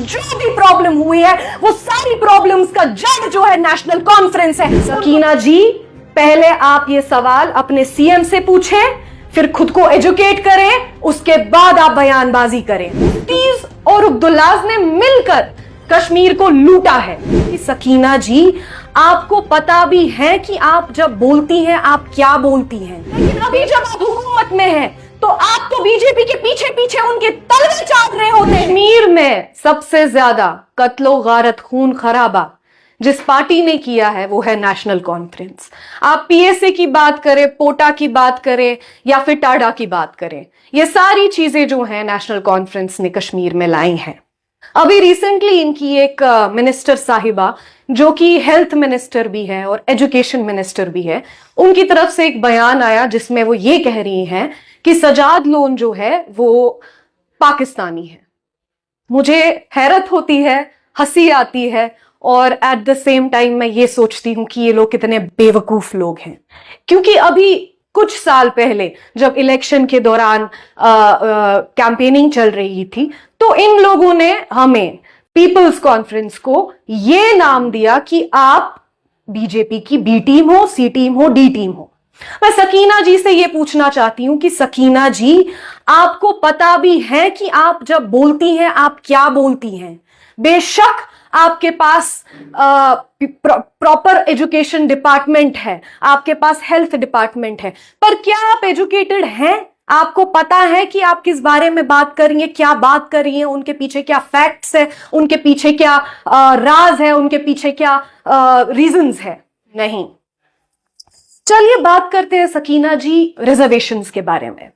जो भी प्रॉब्लम हुई है वो सारी प्रॉब्लम्स का जड़ जो है नेशनल कॉन्फ्रेंस है। सकीना जी, पहले आप ये सवाल अपने सीएम से पूछें, फिर खुद को एजुकेट करें, उसके बाद आप बयानबाजी करें। मुफ्तीज और अब्दुल्लाज ने मिलकर कश्मीर को लूटा है। कि सकीना जी, आपको पता भी है कि आप जब बोलती हैं आप क्या बोलती हैं, लेकिन अभी जब आप हुकूमत में हैं तो आप तो बीजेपी के पीछे पीछे उनके तलवे चाट रहे होते हैं। कश्मीर में सबसे ज्यादा कत्लो गारत खून खराबा जिस पार्टी ने किया है वो है नेशनल कॉन्फ्रेंस। आप पीएसए की बात करें, पोटा की बात करें या फिर टाडा की बात करें, ये सारी चीजें जो हैं नेशनल कॉन्फ्रेंस ने कश्मीर में लाई हैं। अभी रिसेंटली इनकी एक मिनिस्टर साहिबा जो कि हेल्थ मिनिस्टर भी है और एजुकेशन मिनिस्टर भी है, उनकी तरफ से एक बयान आया जिसमें वो ये कह रही हैं कि सजाद लोन जो है वो पाकिस्तानी है। मुझे हैरत होती है, हंसी आती है और एट द सेम टाइम मैं ये सोचती हूं कि ये लोग कितने बेवकूफ लोग हैं। क्योंकि अभी कुछ साल पहले जब इलेक्शन के दौरान कैंपेनिंग चल रही थी तो इन लोगों ने हमें पीपल्स कॉन्फ्रेंस को ये नाम दिया कि आप बीजेपी की बी टीम हो, सी टीम हो, डी टीम हो। मैं सकीना जी से ये पूछना चाहती हूं कि सकीना जी, आपको पता भी है कि आप जब बोलती हैं आप क्या बोलती हैं। बेशक आपके पास प्रॉपर एजुकेशन डिपार्टमेंट है, आपके पास हेल्थ डिपार्टमेंट है, पर क्या आप एजुकेटेड हैं? आपको पता है कि आप किस बारे में बात कर रही हैं, क्या बात कर रही हैं, उनके पीछे क्या फैक्ट्स है, उनके पीछे क्या राज है, उनके पीछे क्या रीजंस है? नहीं। चलिए बात करते हैं सकीना जी रिजर्वेशंस के बारे में।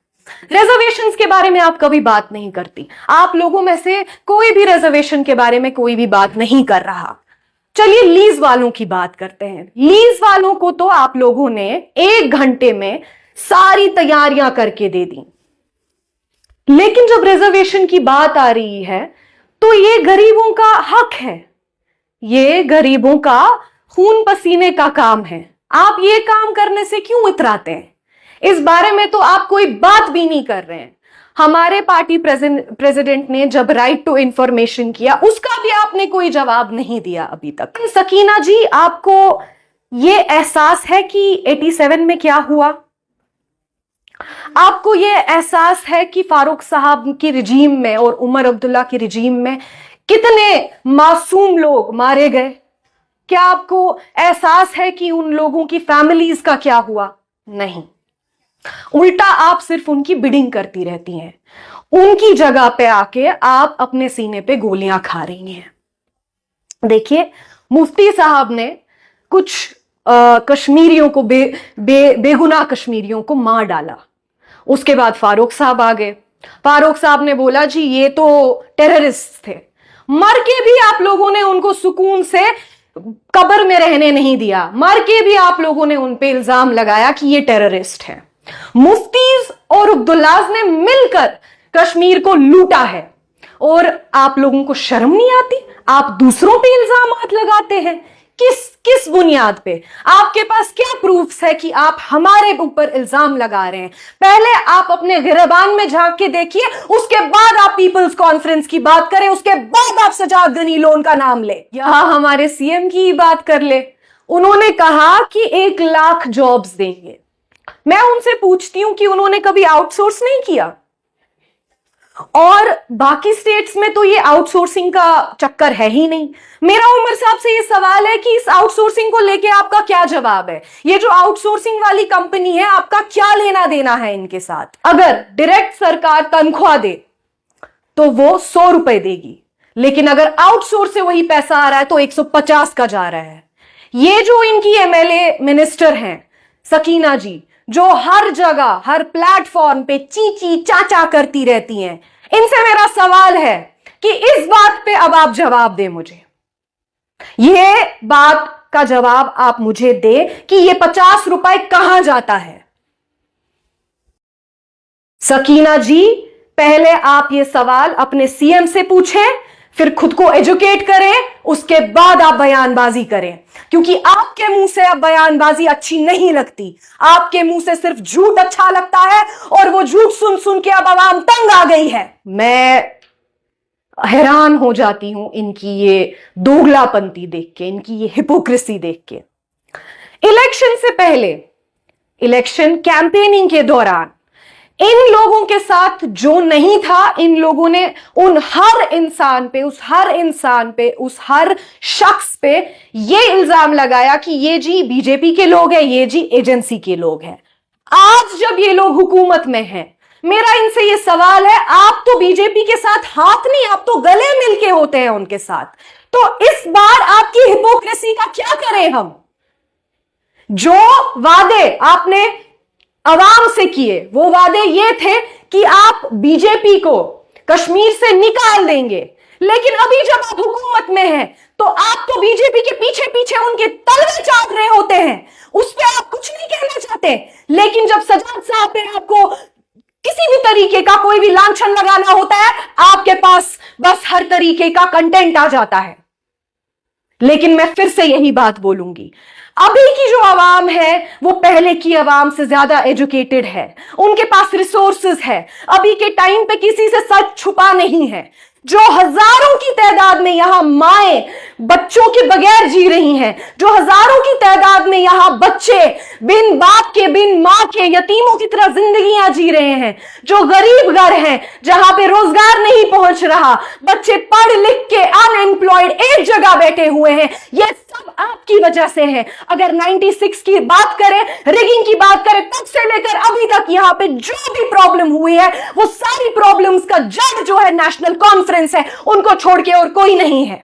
रिजर्वेशंस के बारे में आप कभी बात नहीं करती। आप लोगों में से कोई भी रिजर्वेशन के बारे में कोई भी बात नहीं कर रहा। चलिए लीज वालों की बात करते हैं। लीज वालों को तो आप लोगों ने 1 घंटे में सारी तैयारियां करके दे दी, लेकिन जब रिजर्वेशन की बात आ रही है तो ये गरीबों का हक है, ये गरीबों का खून पसीने का काम है। आप ये काम करने से क्यों इतराते हैं? इस बारे में तो आप कोई बात भी नहीं कर रहे हैं। हमारे पार्टी प्रेसिडेंट ने जब राइट टू इंफॉर्मेशन किया उसका भी आपने कोई जवाब नहीं दिया अभी तक। सकीना जी, आपको ये एहसास है कि 87 में क्या हुआ? आपको ये एहसास है कि फारूक साहब की रिजीम में और उमर अब्दुल्ला की रिजीम में कितने मासूम लोग मारे गए? क्या आपको एहसास है कि उन लोगों की फैमिलीज का क्या हुआ? नहीं। उल्टा आप सिर्फ उनकी बिडिंग करती रहती हैं। उनकी जगह पे आके आप अपने सीने पे गोलियां खा रही हैं। देखिए, मुफ्ती साहब ने कुछ कश्मीरियों को बेगुनाह कश्मीरियों को मार डाला। उसके बाद फारूक साहब आ गए। फारूक साहब ने बोला जी ये तो टेररिस्ट थे। मर के भी आप लोगों ने उनको सुकून से कब्र में रहने नहीं दिया। मर के भी आप लोगों ने उन पे इल्जाम लगाया कि ये टेररिस्ट है। मुफ्तीज और अब्दुल्लाज ने मिलकर कश्मीर को लूटा है और आप लोगों को शर्म नहीं आती? आप दूसरों पे इल्जामात लगाते हैं। किस बुनियाद पे? आपके पास क्या प्रूफ्स है कि आप हमारे ऊपर इल्जाम लगा रहे हैं? पहले आप अपने गिरबान में झांक के देखिए, उसके बाद आप पीपल्स कॉन्फ्रेंस की बात करें, उसके बाद आप सजाद गनी लोन का नाम ले। यहां हमारे सीएम की ही बात कर ले। उन्होंने कहा कि 1 लाख जॉब्स देंगे। मैं उनसे पूछती हूं कि उन्होंने कभी आउटसोर्स नहीं किया? और बाकी स्टेट्स में तो ये आउटसोर्सिंग का चक्कर है ही नहीं। मेरा उमर साहब से ये सवाल है कि इस आउटसोर्सिंग को लेके आपका क्या जवाब है? ये जो आउटसोर्सिंग वाली कंपनी है, आपका क्या लेना देना है इनके साथ? अगर डायरेक्ट सरकार तनख्वाह दे तो वो 100 रुपए देगी, लेकिन अगर आउटसोर्स से वही पैसा आ रहा है तो 150 का जा रहा है। ये जो इनकी एमएलए मिनिस्टर हैं सकीना जी, जो हर जगह हर प्लेटफॉर्म पे चीची चाचा करती रहती हैं, इनसे मेरा सवाल है कि इस बात पे अब आप जवाब दें मुझे। ये बात का जवाब आप मुझे दे कि ये 50 रुपए कहां जाता है। सकीना जी, पहले आप ये सवाल अपने सीएम से पूछें, फिर खुद को एजुकेट करें, उसके बाद आप बयानबाजी करें, क्योंकि आपके मुंह से अब बयानबाजी अच्छी नहीं लगती। आपके मुंह से सिर्फ झूठ अच्छा लगता है और वो झूठ सुन सुन के अब आवाम तंग आ गई है। मैं हैरान हो जाती हूं इनकी ये दोगलापंती देख के, इनकी ये हिपोक्रेसी देख के। इलेक्शन से पहले, इलेक्शन कैंपेनिंग के दौरान इन लोगों के साथ जो नहीं था, इन लोगों ने उन हर इंसान पे, उस हर शख्स पे ये इल्जाम लगाया कि ये जी बीजेपी के लोग हैं, ये जी एजेंसी के लोग हैं। आज जब ये लोग हुकूमत में हैं, मेरा इनसे ये सवाल है, आप तो बीजेपी के साथ हाथ नहीं, आप तो गले मिलके होते हैं उनके साथ, तो इस बार आपकी हिपोक्रेसी का क्या करें हम? जो वादे आपने अवाम से किए, वो वादे ये थे कि आप बीजेपी को कश्मीर से निकाल देंगे, लेकिन अभी जब आप हुकूमत में हैं तो आप तो बीजेपी के पीछे पीछे उनके तलवे चाट रहे होते हैं, उस पर आप कुछ नहीं कहना चाहते। लेकिन जब सजाद साहब पे आपको किसी भी तरीके का कोई भी लांछन लगाना होता है, आपके पास बस हर तरीके का कंटेंट आ जाता है। लेकिन मैं फिर से यही बात बोलूंगी, अभी की जो आवाम है वो पहले की आवाम से ज्यादा एजुकेटेड है, उनके पास रिसोर्सेज है, अभी के टाइम पे किसी से सच छुपा नहीं है। जो हजारों की तादाद में यहां माएं बच्चों के बगैर जी रही हैं, जो हजारों की तादाद में यहां बच्चे बिन बाप के, बिन मां के यतीमों की तरह जिंदगियां जी रहे हैं, जो गरीब घर हैं जहां पे रोजगार नहीं पहुंच रहा, बच्चे पढ़ लिख के अनएम्प्लॉयड एक जगह बैठे हुए हैं, ये सब आपकी वजह से है। अगर 96 की बात करें, रिगिंग की बात करें, तब से लेकर अभी तक यहां पे जो भी प्रॉब्लम हुई है, वो सारी प्रॉब्लम्स का जड़ जो है नेशनल कॉन्फ्रेंस है, उनको छोड़ के और कोई नहीं है।